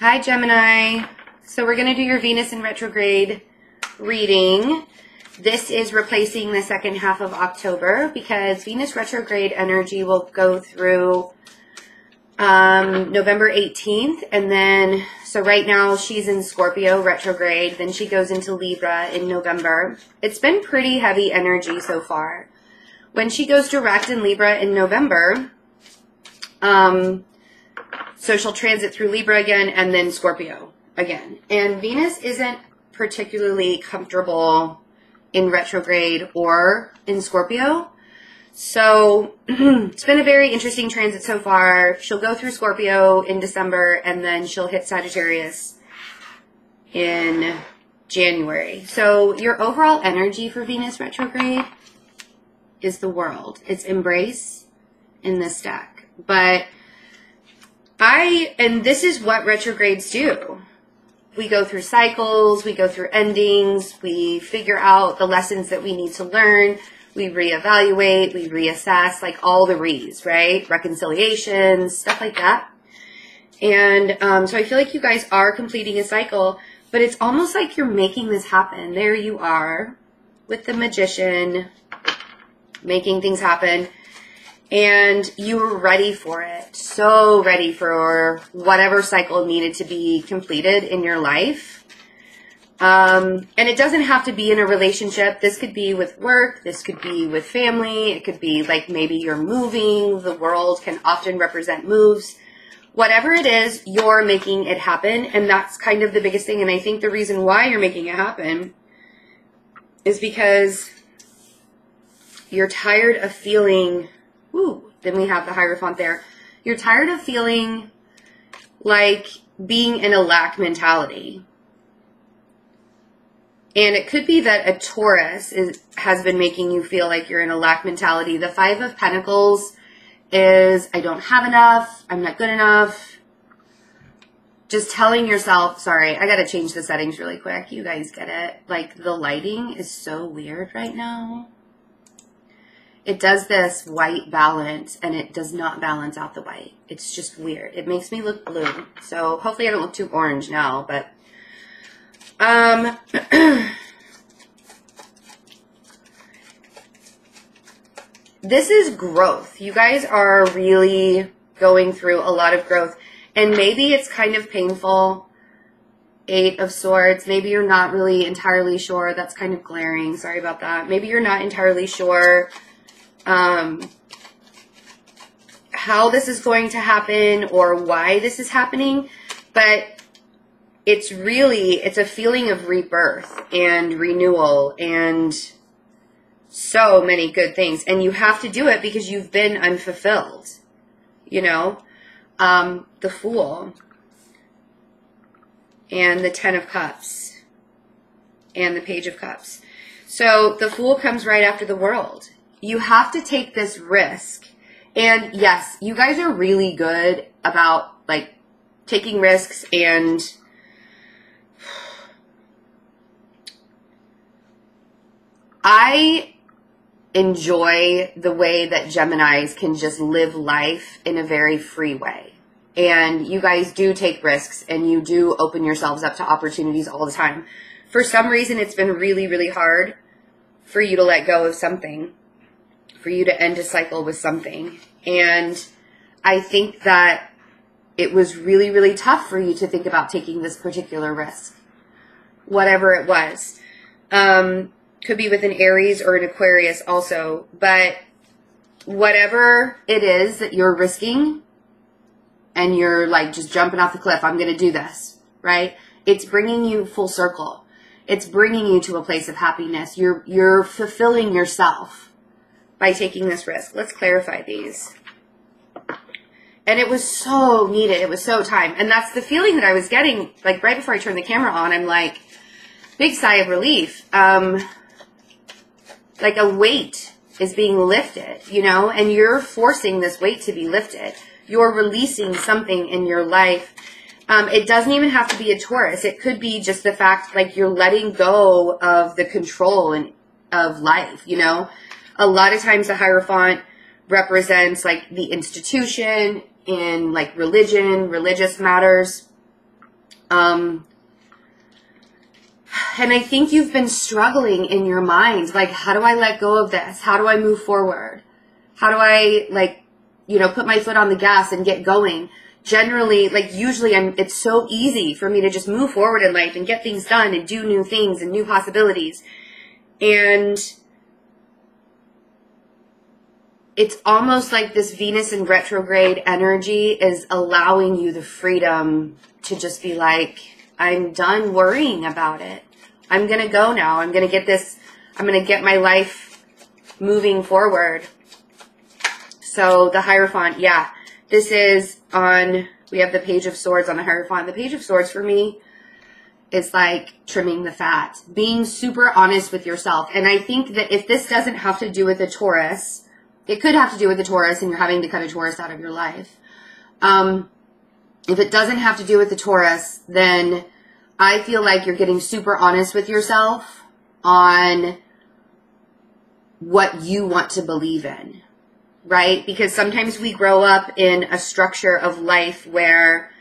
Hi, Gemini. So we're going to do your Venus in retrograde reading. This is replacing the second half of October because Venus retrograde energy will go through November 18th. And then, so right now she's in Scorpio retrograde. Then she goes into Libra in November. It's been pretty heavy energy so far. When she goes direct in Libra in November, so she'll transit through Libra again and then Scorpio again. And Venus isn't particularly comfortable in retrograde or in Scorpio. So it's been a very interesting transit so far. She'll go through Scorpio in December and then she'll hit Sagittarius in January. So your overall energy for Venus retrograde is the World. It's embrace in this deck. But and this is what retrogrades do. We go through cycles, we go through endings, we figure out the lessons that we need to learn, we reevaluate, we reassess, like all the re's, right? Reconciliations, stuff like that. And so I feel like you guys are completing a cycle, but it's almost like you're making this happen. There you are with the Magician, making things happen. And you were ready for it, so ready for whatever cycle needed to be completed in your life. And it doesn't have to be in a relationship. This could be with work. This could be with family. It could be like maybe you're moving. The world can often represent moves. Whatever it is, you're making it happen. And that's kind of the biggest thing. And I think the reason why you're making it happen is because you're tired of feeling... Ooh, then we have the Hierophant there. You're tired of feeling like being in a lack mentality. And it could be that a Taurus has been making you feel like you're in a lack mentality. The Five of Pentacles is, I don't have enough. I'm not good enough. Just telling yourself, sorry, I got to change the settings really quick. You guys get it. Like the lighting is so weird right now. It does this white balance, and it does not balance out the white. It's just weird. It makes me look blue. So hopefully I don't look too orange now, but... this is growth. You guys are really going through a lot of growth. And maybe it's kind of painful. Eight of Swords. Maybe you're not really entirely sure. That's kind of glaring. Sorry about that. Maybe you're not entirely sure... how this is going to happen or why this is happening, but it's a feeling of rebirth and renewal and so many good things. And you have to do it because you've been unfulfilled, you know, the Fool and the Ten of Cups and the Page of Cups. So the Fool comes right after the World. You have to take this risk. And yes, you guys are really good about like taking risks, and I enjoy the way that Geminis can just live life in a very free way. And you guys do take risks and you do open yourselves up to opportunities all the time. For some reason, it's been really, really hard for you to let go of something, for you to end a cycle with something. And I think that it was really, really tough for you to think about taking this particular risk, whatever it was. Could be with an Aries or an Aquarius also, but whatever it is that you're risking and you're like just jumping off the cliff, I'm going to do this, right? It's bringing you full circle. It's bringing you to a place of happiness. You're fulfilling yourself by taking this risk. Let's clarify these. And it was so needed. It was so time. And that's the feeling that I was getting, like right before I turned the camera on. I'm like, big sigh of relief. Like a weight is being lifted, you know, and you're forcing this weight to be lifted. You're releasing something in your life. It doesn't even have to be a Taurus. It could be just the fact like you're letting go of the control of life, you know. A lot of times the Hierophant represents like the institution in like religion, religious matters. And I think you've been struggling in your mind. Like, how do I let go of this? How do I move forward? How do I, like, you know, put my foot on the gas and get going? Generally, like, usually it's so easy for me to just move forward in life and get things done and do new things and new possibilities. And it's almost like this Venus in retrograde energy is allowing you the freedom to just be like, I'm done worrying about it. I'm going to go now. I'm going to get this. I'm going to get my life moving forward. So the Hierophant, yeah, this is on, we have the Page of Swords on the Hierophant. The Page of Swords for me is like trimming the fat, being super honest with yourself. And I think that if this doesn't have to do with a Taurus, it could have to do with a Taurus and you're having to cut a Taurus out of your life. If it doesn't have to do with the Taurus, then I feel like you're getting super honest with yourself on what you want to believe in, right? Because sometimes we grow up in a structure of life where,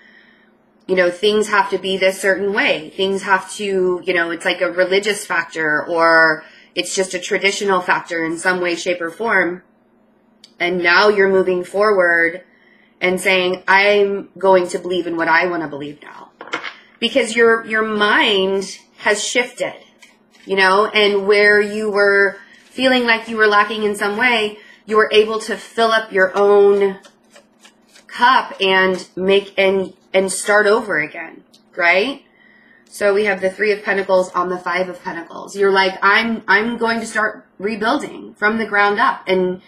you know, things have to be this certain way. Things have to, you know, it's like a religious factor or it's just a traditional factor in some way, shape, or form. And now you're moving forward and saying, I'm going to believe in what I want to believe now. Because your mind has shifted, you know, and where you were feeling like you were lacking in some way, you were able to fill up your own cup and make and start over again, right? So we have the Three of Pentacles on the Five of Pentacles. You're like, I'm going to start rebuilding from the ground up. And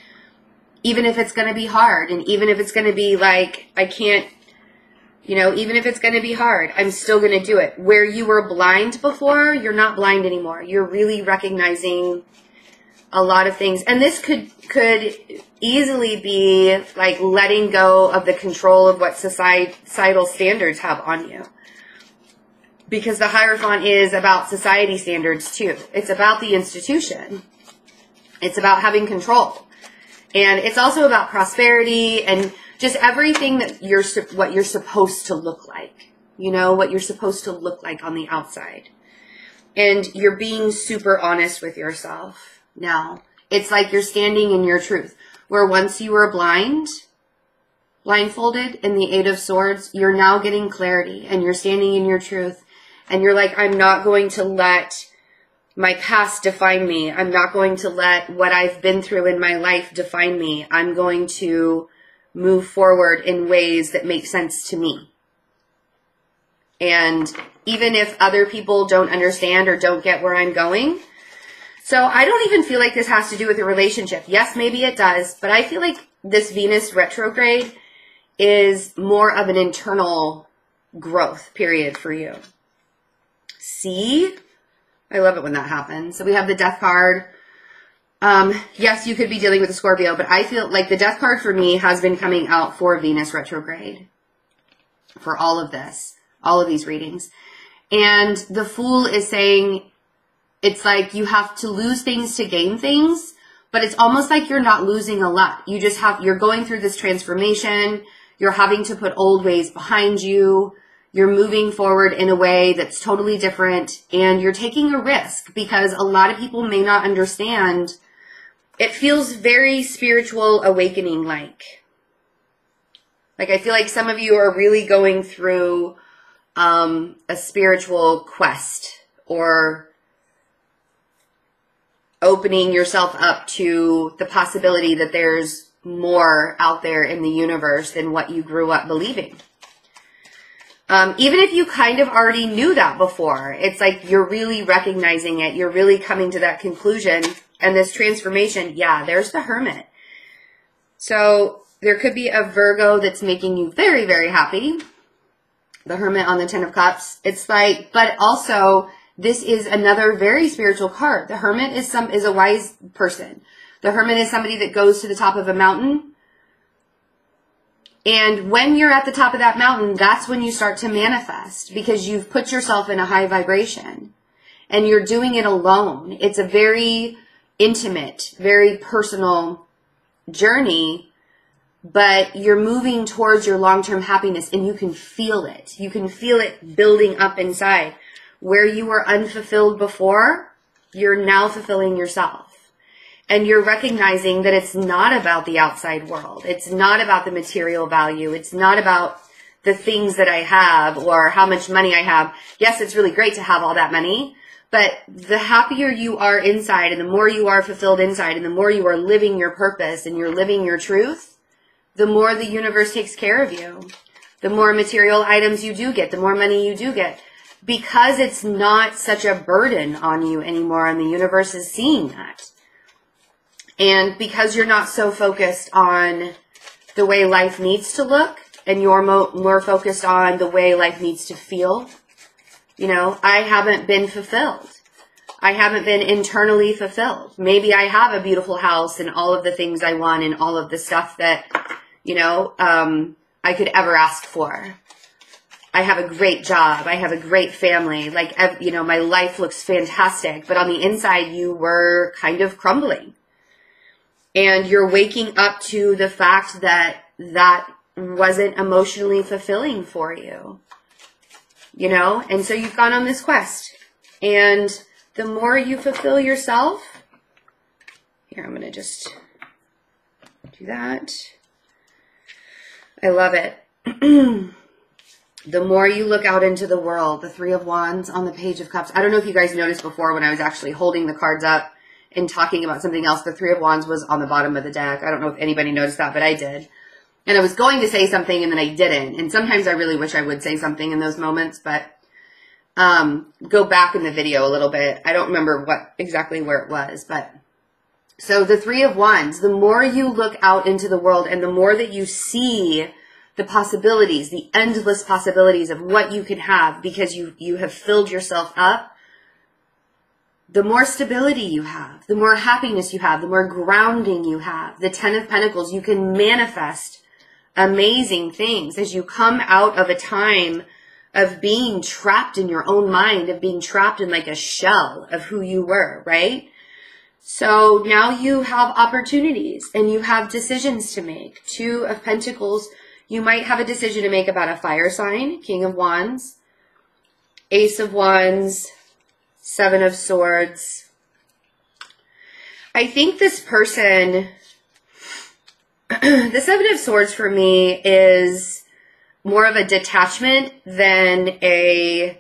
even if it's going to be hard, and even if it's going to be like, I can't, you know, even if it's going to be hard, I'm still going to do it. Where you were blind before, you're not blind anymore. You're really recognizing a lot of things. And this could easily be like letting go of the control of what societal standards have on you. Because the Hierophant is about society standards too. It's about the institution. It's about having control. And it's also about prosperity and just everything that what you're supposed to look like, you know, what you're supposed to look like on the outside. And you're being super honest with yourself now. It's like you're standing in your truth. Where once you were blindfolded in the Eight of Swords, you're now getting clarity and you're standing in your truth. And you're like, I'm not going to let my past define me. I'm not going to let what I've been through in my life define me. I'm going to move forward in ways that make sense to me. And even if other people don't understand or don't get where I'm going. So I don't even feel like this has to do with a relationship. Yes, maybe it does. But I feel like this Venus retrograde is more of an internal growth period for you. See? I love it when that happens. So we have the Death card. Yes, you could be dealing with a Scorpio, but I feel like the Death card for me has been coming out for Venus retrograde for all of this, all of these readings. And the Fool is saying it's like you have to lose things to gain things, but it's almost like you're not losing a lot. You're going through this transformation. You're having to put old ways behind you. You're moving forward in a way that's totally different, and you're taking a risk because a lot of people may not understand. It feels very spiritual awakening like. Like I feel like some of you are really going through a spiritual quest or opening yourself up to the possibility that there's more out there in the universe than what you grew up believing. Even if you kind of already knew that before, it's like you're really recognizing it. You're really coming to that conclusion. And this transformation, yeah, there's the Hermit. So there could be a Virgo that's making you very, very happy. The Hermit on the Ten of Cups. It's like, but also this is another very spiritual card. The Hermit is a wise person. The Hermit is somebody that goes to the top of a mountain. And when you're at the top of that mountain, that's when you start to manifest because you've put yourself in a high vibration and you're doing it alone. It's a very intimate, very personal journey but you're moving towards your long-term happiness, and you can feel it. You can feel it building up inside. Where you were unfulfilled before, you're now fulfilling yourself. And you're recognizing that it's not about the outside world. It's not about the material value. It's not about the things that I have or how much money I have. Yes, it's really great to have all that money, but the happier you are inside and the more you are fulfilled inside and the more you are living your purpose and you're living your truth, the more the universe takes care of you. The more material items you do get, the more money you do get, because it's not such a burden on you anymore, and the universe is seeing that. And because you're not so focused on the way life needs to look, and you're more focused on the way life needs to feel. You know, I haven't been fulfilled. I haven't been internally fulfilled. Maybe I have a beautiful house and all of the things I want and all of the stuff that, you know, I could ever ask for. I have a great job. I have a great family. Like, you know, my life looks fantastic. But on the inside, you were kind of crumbling. And you're waking up to the fact that that wasn't emotionally fulfilling for you, you know? And so you've gone on this quest. And the more you fulfill yourself, here, I'm going to just do that. I love it. The more you look out into the world, the Three of Wands on the Page of Cups. I don't know if you guys noticed before when I was actually holding the cards up and talking about something else, the Three of Wands was on the bottom of the deck. I don't know if anybody noticed that, but I did. And I was going to say something and then I didn't. And sometimes I really wish I would say something in those moments, but go back in the video a little bit. I don't remember exactly where it was, but so the Three of Wands, the more you look out into the world and the more that you see the possibilities, the endless possibilities of what you can have because you have filled yourself up, the more stability you have, the more happiness you have, the more grounding you have. The Ten of Pentacles, you can manifest amazing things as you come out of a time of being trapped in your own mind, of being trapped in like a shell of who you were, right? So now you have opportunities and you have decisions to make. Two of Pentacles, you might have a decision to make about a fire sign, King of Wands, Ace of Wands, Seven of Swords. I think this person, the Seven of Swords for me is more of a detachment than a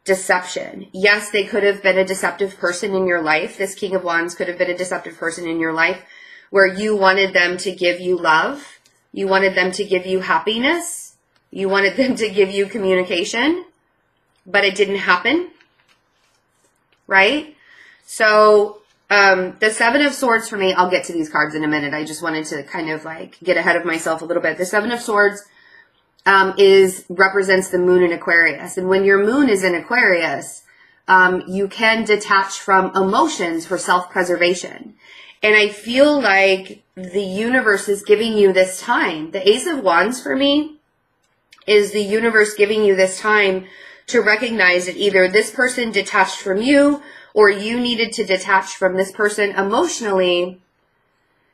deception. Yes, they could have been a deceptive person in your life. This King of Wands could have been a deceptive person in your life where you wanted them to give you love. You wanted them to give you happiness. You wanted them to give you communication, but it didn't happen, right? So the Seven of Swords for me, I'll get to these cards in a minute. I just wanted to kind of like get ahead of myself a little bit. The Seven of Swords represents the moon in Aquarius. And when your moon is in Aquarius, you can detach from emotions for self-preservation. And I feel like the universe is giving you this time. The Ace of Wands for me is the universe giving you this time to recognize that either this person detached from you or you needed to detach from this person emotionally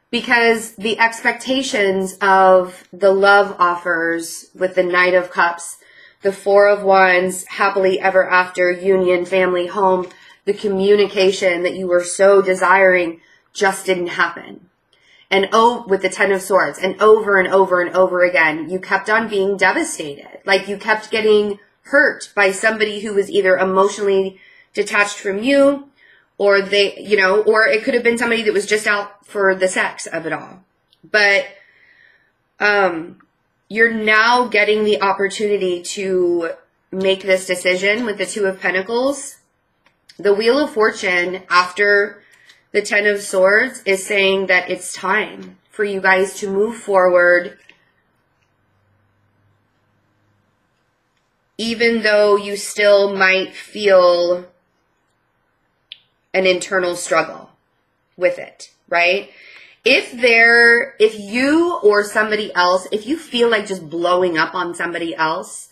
because the expectations of the love offers with the Knight of Cups, the Four of Wands, happily ever after, union, family, home, the communication that you were so desiring just didn't happen. And with the Ten of Swords, and over and over and over again, you kept on being devastated. Like you kept getting hurt by somebody who was either emotionally detached from you or they, you know, or it could have been somebody that was just out for the sex of it all. But you're now getting the opportunity to make this decision with the Two of Pentacles. The Wheel of Fortune after the Ten of Swords is saying that it's time for you guys to move forward, even though you still might feel an internal struggle with it, right? If you or somebody else, if you feel like just blowing up on somebody else,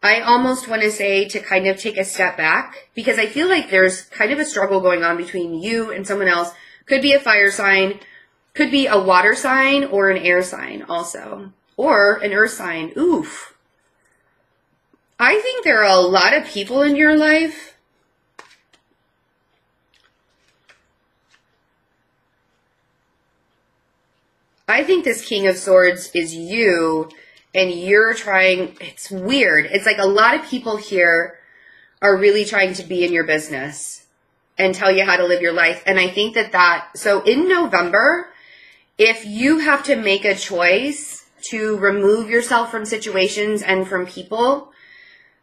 I almost want to say to kind of take a step back because I feel like there's kind of a struggle going on between you and someone else. Could be a fire sign, Could be a water sign or an air sign also. Or an earth sign. Oof. I think there are a lot of people in your life I think this King of Swords is you, and you're trying, it's weird. It's like a lot of people here are really trying to be in your business and tell you how to live your life. And I think so in November, if you have to make a choice to remove yourself from situations and from people,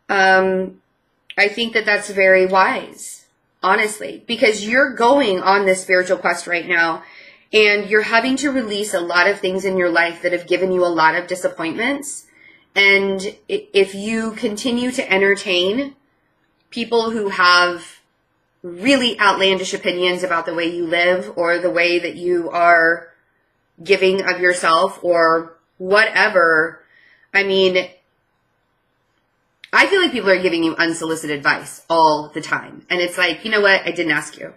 I think that's very wise, honestly, because you're going on this spiritual quest right now, and you're having to release a lot of things in your life that have given you a lot of disappointments. And if you continue to entertain people who have really outlandish opinions about the way you live or the way that you are giving of yourself or whatever, I mean, I feel like people are giving you unsolicited advice all the time. And it's like, you know what? I didn't ask you.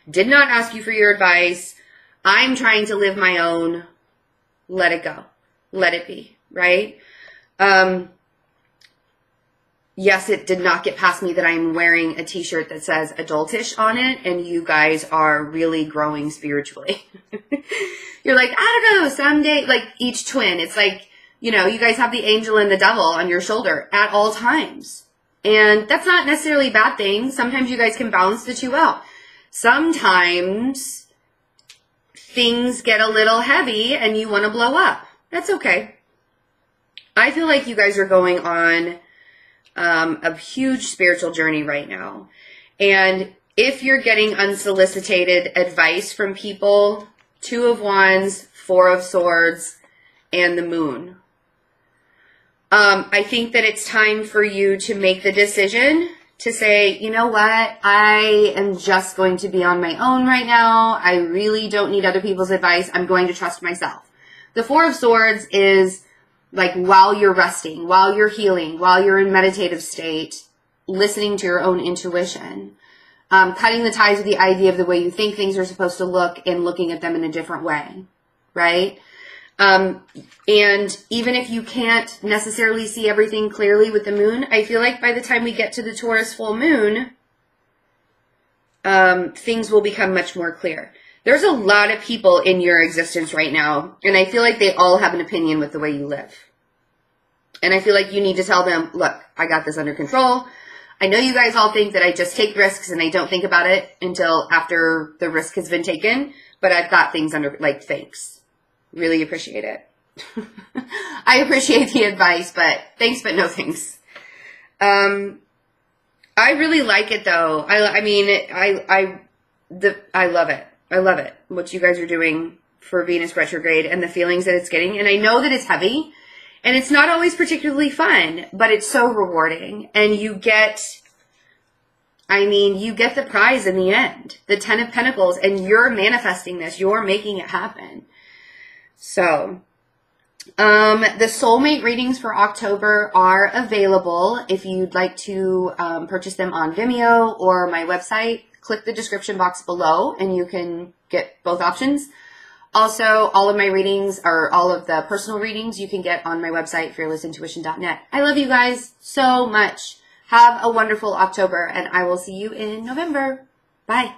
Did not ask you for your advice. I'm trying to live my own. Let it go. Let it be, right? Yes, it did not get past me that I'm wearing a t-shirt that says adultish on it, and you guys are really growing spiritually. You're like, I don't know, someday, like each twin, it's like, you know, you guys have the angel and the devil on your shoulder at all times. And that's not necessarily a bad thing. Sometimes you guys can balance the two out. Sometimes things get a little heavy and you want to blow up. That's okay. I feel like you guys are going on a huge spiritual journey right now. And if you're getting unsolicited advice from people, Two of Wands, Four of Swords, and the Moon, I think that it's time for you to make the decision to say, you know what, I am just going to be on my own right now. I really don't need other people's advice. I'm going to trust myself. The Four of Swords is like while you're resting, while you're healing, while you're in meditative state, listening to your own intuition, cutting the ties with the idea of the way you think things are supposed to look and looking at them in a different way, right? And even if you can't necessarily see everything clearly with the moon, I feel like by the time we get to the Taurus full moon, things will become much more clear. There's a lot of people in your existence right now, and I feel like they all have an opinion with the way you live. And I feel like you need to tell them, look, I got this under control. I know you guys all think that I just take risks and I don't think about it until after the risk has been taken, but I've got things under, like, thanks. Really appreciate it. I appreciate the advice, but thanks, but no thanks. I really like it though. I mean, I love it. I love it. What you guys are doing for Venus retrograde and the feelings that it's getting. And I know that it's heavy and it's not always particularly fun, but it's so rewarding. And you get the prize in the end, the 10 of Pentacles, and you're manifesting this. You're making it happen. So, the soulmate readings for October are available. If you'd like to purchase them on Vimeo or my website, click the description box below and you can get both options. Also, all of my readings, or all of the personal readings, you can get on my website, fearlessintuition.net. I love you guys so much. Have a wonderful October, and I will see you in November. Bye.